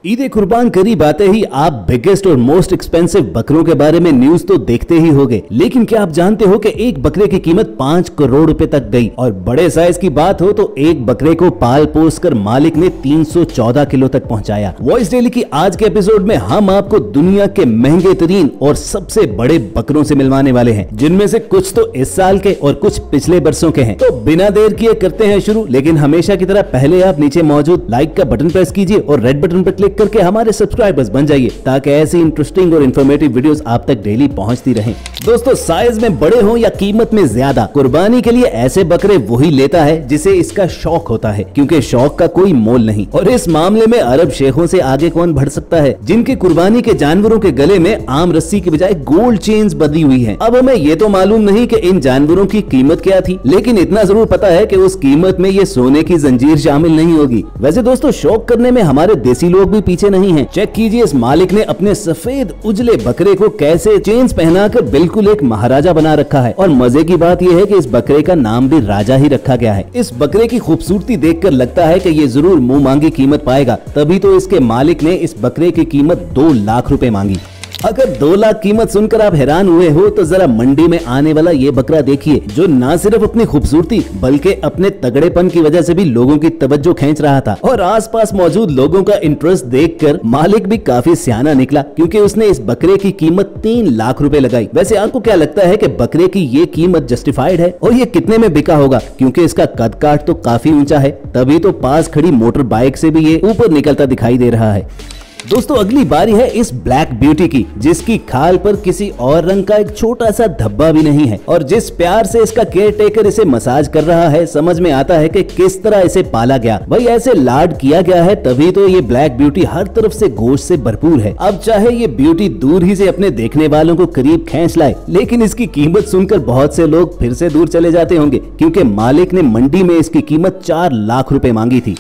ईद कुर्बान करीब आते ही आप बिगेस्ट और मोस्ट एक्सपेंसिव बकरों के बारे में न्यूज तो देखते ही होंगे, लेकिन क्या आप जानते हो कि एक बकरे की कीमत 5 करोड़ रुपए तक गई। और बड़े साइज की बात हो तो एक बकरे को पाल पोस कर मालिक ने 314 किलो तक पहुंचाया। वॉइस डेली की आज के एपिसोड में हम आपको दुनिया के महंगे तरीन और सबसे बड़े बकरों से मिलवाने वाले हैं, जिनमें से कुछ तो इस साल के और कुछ पिछले बरसों के हैं। तो बिना देर किए करते हैं शुरू, लेकिन हमेशा की तरह पहले आप नीचे मौजूद लाइक का बटन प्रेस कीजिए और रेड बटन पर क्लिक करके हमारे सब्सक्राइबर्स बन जाइए, ताकि ऐसी इंटरेस्टिंग और इन्फॉर्मेटिव वीडियोस आप तक डेली पहुंचती रहें। दोस्तों, साइज में बड़े हों या कीमत में ज्यादा, कुर्बानी के लिए ऐसे बकरे वही लेता है जिसे इसका शौक होता है, क्योंकि शौक का कोई मोल नहीं। और इस मामले में अरब शेखों से आगे कौन बढ़ सकता है, जिनके कुर्बानी के जानवरों के गले में आम रस्सी की बजाय गोल्ड चेन्स बंधी हुई है। अब हमें ये तो मालूम नहीं कि इन जानवरों की कीमत क्या थी, लेकिन इतना जरूर पता है कि उस कीमत में ये सोने की जंजीर शामिल नहीं होगी। वैसे दोस्तों, शौक करने में हमारे देसी लोग भी पीछे नहीं है। चेक कीजिए इस मालिक ने अपने सफेद उजले बकरे को कैसे चेन्स पहनाकर बिल्कुल एक महाराजा बना रखा है। और मजे की बात यह है कि इस बकरे का नाम भी राजा ही रखा गया है। इस बकरे की खूबसूरती देखकर लगता है कि ये जरूर मुंह मांगी कीमत पाएगा, तभी तो इसके मालिक ने इस बकरे की कीमत 2 लाख रुपए मांगी। अगर 2 लाख कीमत सुनकर आप हैरान हुए हो तो जरा मंडी में आने वाला ये बकरा देखिए, जो न सिर्फ अपनी खूबसूरती बल्कि अपने तगड़ेपन की वजह से भी लोगों की तवज्जो खींच रहा था। और आसपास मौजूद लोगों का इंटरेस्ट देखकर मालिक भी काफी सियाना निकला, क्योंकि उसने इस बकरे की कीमत 3 लाख रुपए लगाई। वैसे आपको क्या लगता है कि बकरे की ये कीमत जस्टिफाइड है और ये कितने में बिका होगा? क्योंकि इसका कद काठ तो काफी ऊंचा है, तभी तो पास खड़ी मोटर बाइक से भी ये ऊपर निकलता दिखाई दे रहा है। दोस्तों, अगली बारी है इस ब्लैक ब्यूटी की, जिसकी खाल पर किसी और रंग का एक छोटा सा धब्बा भी नहीं है। और जिस प्यार से इसका केयर टेकर इसे मसाज कर रहा है, समझ में आता है कि किस तरह इसे पाला गया। भाई, ऐसे लाड किया गया है, तभी तो ये ब्लैक ब्यूटी हर तरफ से गोश्त से भरपूर है। अब चाहे ये ब्यूटी दूर ही से अपने देखने वालों को करीब खींच लाए, लेकिन इसकी कीमत सुनकर बहुत से लोग फिर से दूर चले जाते होंगे, क्योंकि मालिक ने मंडी में इसकी कीमत 4 लाख रुपए मांगी थी।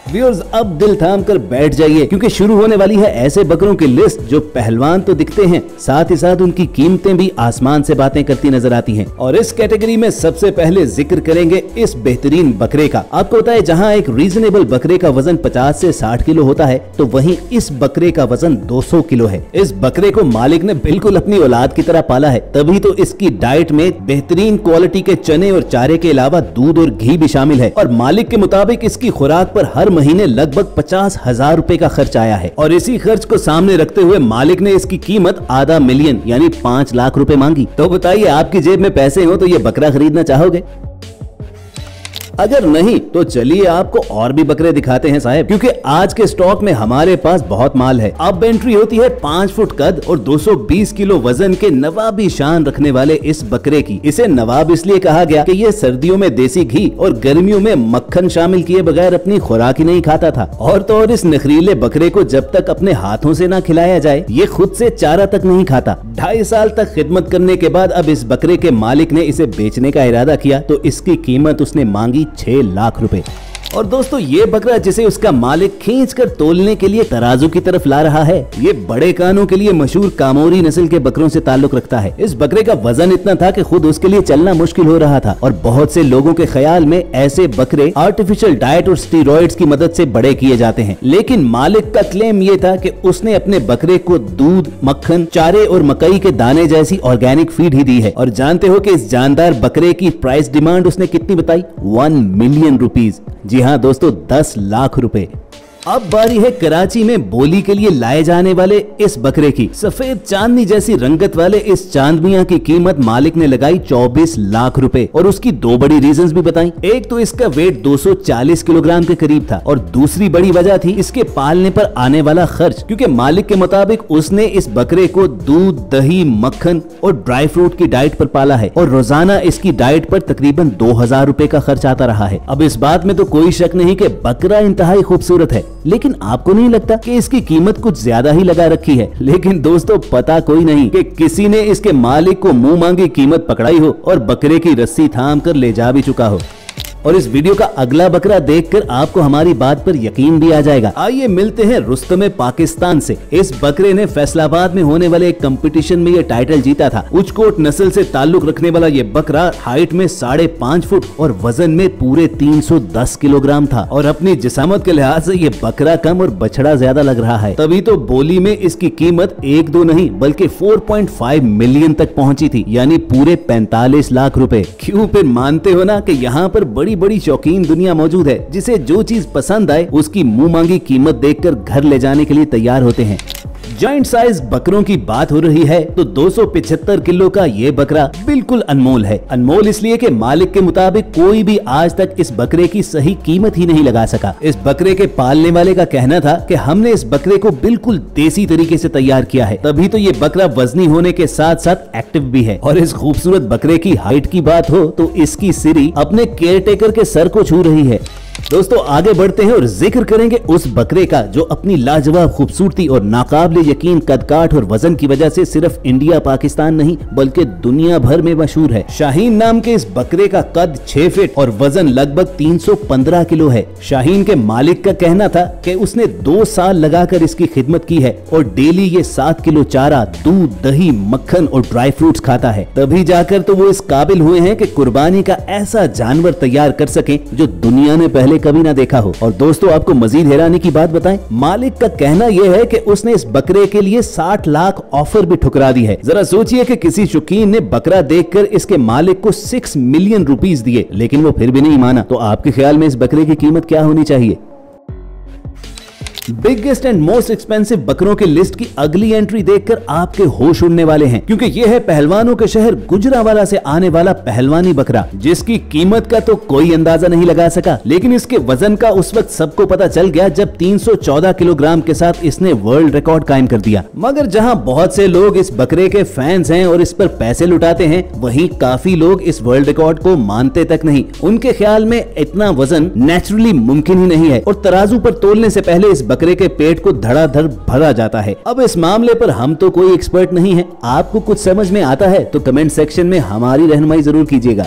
व्यूअर्स, अब दिल थाम कर बैठ जाइए, क्योंकि शुरू होने वाली है ऐसे बकरों की लिस्ट जो पहलवान तो दिखते हैं, साथ ही साथ उनकी कीमतें भी आसमान से बातें करती नजर आती हैं। और इस कैटेगरी में सबसे पहले जिक्र करेंगे इस बेहतरीन बकरे का। आपको पता है, जहां एक रीजनेबल बकरे का वजन 50 से 60 किलो होता है, तो वहीं इस बकरे का वजन 200 किलो है। इस बकरे को मालिक ने बिल्कुल अपनी औलाद की तरह पाला है, तभी तो इसकी डाइट में बेहतरीन क्वालिटी के चने और चारे के अलावा दूध और घी भी शामिल है। और मालिक के मुताबिक इसकी खुराक पर हर महीने लगभग 50,000 रुपए का खर्च आया है। और इसी खर्च को सामने रखते हुए मालिक ने इसकी कीमत आधा मिलियन यानी 5 लाख रुपए मांगी। तो बताइए, आपकी जेब में पैसे हो तो ये बकरा खरीदना चाहोगे? अगर नहीं तो चलिए आपको और भी बकरे दिखाते हैं साहब, क्योंकि आज के स्टॉक में हमारे पास बहुत माल है। अब एंट्री होती है 5 फुट कद और 220 किलो वजन के नवाबी शान रखने वाले इस बकरे की। इसे नवाब इसलिए कहा गया कि ये सर्दियों में देसी घी और गर्मियों में मक्खन शामिल किए बगैर अपनी खुराक ही नहीं खाता था। और तो और इस नखरीले बकरे को जब तक अपने हाथों से ना खिलाया जाए, ये खुद से चारा तक नहीं खाता। 2.5 साल तक खिदमत करने के बाद अब इस बकरे के मालिक ने इसे बेचने का इरादा किया, तो इसकी कीमत उसने मांगी 6 लाख रुपए। और दोस्तों, ये बकरा जिसे उसका मालिक खींचकर तोलने के लिए तराजू की तरफ ला रहा है, ये बड़े कानों के लिए मशहूर कामोरी नस्ल के बकरों से ताल्लुक रखता है। इस बकरे का वजन इतना था कि खुद उसके लिए चलना मुश्किल हो रहा था। और बहुत से लोगों के ख्याल में ऐसे बकरे आर्टिफिशियल डाइट और स्टीरॉइड्स की मदद से बड़े किए जाते हैं, लेकिन मालिक का क्लेम ये था कि उसने अपने बकरे को दूध, मक्खन, चारे और मकई के दाने जैसी ऑर्गेनिक फीड ही दी है। और जानते हो कि इस जानदार बकरे की प्राइस डिमांड उसने कितनी बताई? 1 मिलियन रुपीज। जी हाँ दोस्तों, 10 लाख रुपए। अब बारी है कराची में बोली के लिए लाए जाने वाले इस बकरे की। सफेद चांदनी जैसी रंगत वाले इस चांद मियां की कीमत मालिक ने लगाई 24 लाख रुपए। और उसकी 2 बड़ी रीजंस भी बताई। एक तो इसका वेट 240 किलोग्राम के करीब था, और दूसरी बड़ी वजह थी इसके पालने पर आने वाला खर्च, क्योंकि मालिक के मुताबिक उसने इस बकरे को दूध, दही, मक्खन और ड्राई फ्रूट की डाइट पर पाला है, और रोजाना इसकी डाइट पर तकरीबन 2000 रुपए का खर्च आता रहा है। अब इस बात में तो कोई शक नहीं कि बकरा इंतहाई खूबसूरत है, लेकिन आपको नहीं लगता कि इसकी कीमत कुछ ज्यादा ही लगा रखी है? लेकिन दोस्तों, पता कोई नहीं कि किसी ने इसके मालिक को मुंह मांगी कीमत पकड़ाई हो और बकरे की रस्सी थाम कर ले जा भी चुका हो। और इस वीडियो का अगला बकरा देखकर आपको हमारी बात पर यकीन भी आ जाएगा। आइए मिलते हैं रुस्तम पाकिस्तान से। इस बकरे ने फैसलाबाद में होने वाले एक कंपटीशन में ये टाइटल जीता था। उचकोट नस्ल से ताल्लुक रखने वाला ये बकरा हाइट में 5.5 फुट और वजन में पूरे 310 किलोग्राम था और अपनी जिसामत के लिहाज से ये बकरा कम और बछड़ा ज्यादा लग रहा है। तभी तो बोली में इसकी कीमत 1-2 नहीं बल्कि 4.5 मिलियन तक पहुंची थी, यानी पूरे 45 लाख रुपए। क्यों फिर मानते हो ना कि यहाँ पर बड़ी बड़ी शौकीन दुनिया मौजूद है, जिसे जो चीज पसंद आए उसकी मुंह मांगी कीमत देखकर घर ले जाने के लिए तैयार होते हैं। जॉइंट साइज बकरों की बात हो रही है तो 275 किलो का ये बकरा बिल्कुल अनमोल है। अनमोल इसलिए कि मालिक के मुताबिक कोई भी आज तक इस बकरे की सही कीमत ही नहीं लगा सका। इस बकरे के पालने वाले का कहना था कि हमने इस बकरे को बिल्कुल देसी तरीके से तैयार किया है, तभी तो ये बकरा वजनी होने के साथ साथ एक्टिव भी है। और इस खूबसूरत बकरे की हाइट की बात हो तो इसकी सिरी अपने केयरटेकर के सर को छू रही है। दोस्तों आगे बढ़ते हैं और जिक्र करेंगे उस बकरे का जो अपनी लाजवाब खूबसूरती और नाकाबिले यकीन कदकाठ और वजन की वजह से सिर्फ इंडिया पाकिस्तान नहीं बल्कि दुनिया भर में मशहूर है। शाहीन नाम के इस बकरे का कद 6 फीट और वजन लगभग 315 किलो है। शाहीन के मालिक का कहना था कि उसने 2 साल लगाकर इसकी खिदमत की है और डेली ये 7 किलो चारा, दूध, दही, मक्खन और ड्राई फ्रूट्स खाता है। तभी जाकर तो वो इस काबिल हुए हैं कि कुर्बानी का ऐसा जानवर तैयार कर सके जो दुनिया ने पहले कभी ना देखा हो। और दोस्तों आपको मजीद हैरानी की बात बताएं, मालिक का कहना यह है कि उसने इस बकरे के लिए 60 लाख ऑफर भी ठुकरा दी है। जरा सोचिए कि किसी शौकीन ने बकरा देखकर इसके मालिक को 6 मिलियन रुपीस दिए लेकिन वो फिर भी नहीं माना, तो आपके ख्याल में इस बकरे की कीमत क्या होनी चाहिए? बिगेस्ट एंड मोस्ट एक्सपेंसिव बकरों की लिस्ट की अगली एंट्री देखकर आपके होश उड़ने वाले हैं, क्योंकि यह है पहलवानों के शहर गुजरावाला से आने वाला पहलवानी बकरा, जिसकी कीमत का तो कोई अंदाजा नहीं लगा सका, लेकिन इसके वजन का उस वक्त सबको पता चल गया जब 314 किलोग्राम के साथ इसने वर्ल्ड रिकॉर्ड कायम कर दिया। मगर जहां बहुत से लोग इस बकरे के फैंस हैं और इस पर पैसे लुटाते हैं, वहीं काफी लोग इस वर्ल्ड रिकॉर्ड को मानते तक नहीं। उनके ख्याल में इतना वजन नेचुरली मुमकिन ही नहीं है और तराजू पर तोलने से पहले इस बकरे के पेट को धड़ाधड़ भरा जाता है। अब इस मामले पर हम तो कोई एक्सपर्ट नहीं है, आपको कुछ समझ में आता है तो कमेंट सेक्शन में हमारी रहनुमाई जरूर कीजिएगा।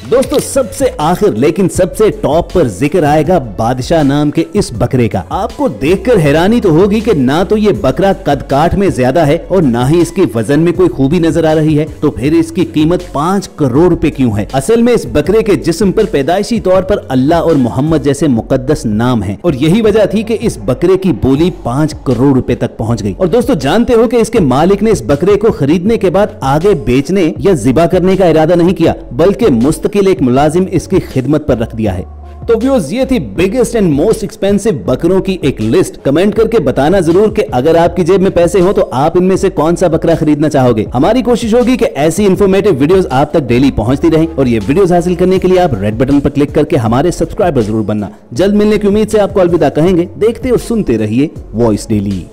दोस्तों सबसे आखिर लेकिन सबसे टॉप पर जिक्र आएगा बादशाह नाम के इस बकरे का। आपको देखकर हैरानी तो होगी कि ना तो ये बकरा कद काठ में ज्यादा है और ना ही इसके वजन में कोई खूबी नजर आ रही है, तो फिर इसकी कीमत 5 करोड़ रुपए क्यों है? असल में इस बकरे के जिस्म पर पैदाइशी तौर पर अल्लाह और मोहम्मद जैसे मुकद्दस नाम है और यही वजह थी कि इस बकरे की बोली 5 करोड़ रुपए तक पहुंच गई। और दोस्तों जानते हो कि इसके मालिक ने इस बकरे को खरीदने के बाद आगे बेचने या ज़िबा करने का इरादा नहीं किया, बल्कि मुस्तकिल एक मुलाजिम इसकी खिदमत पर रख दिया है। तो व्यूअर्स ये थी बिगेस्ट एंड मोस्ट एक्सपेंसिव बकरों की एक लिस्ट। कमेंट करके बताना जरूर कि अगर आपकी जेब में पैसे हो तो आप इनमें से कौन सा बकरा खरीदना चाहोगे। हमारी कोशिश होगी कि ऐसी इन्फॉर्मेटिव वीडियोस आप तक डेली पहुंचती रहें और ये वीडियोस हासिल करने के लिए आप रेड बटन पर क्लिक करके हमारे सब्सक्राइबर जरूर बनना। जल्द मिलने की उम्मीद से आपको अलविदा कहेंगे। देखते और सुनते रहिए वॉइस डेली।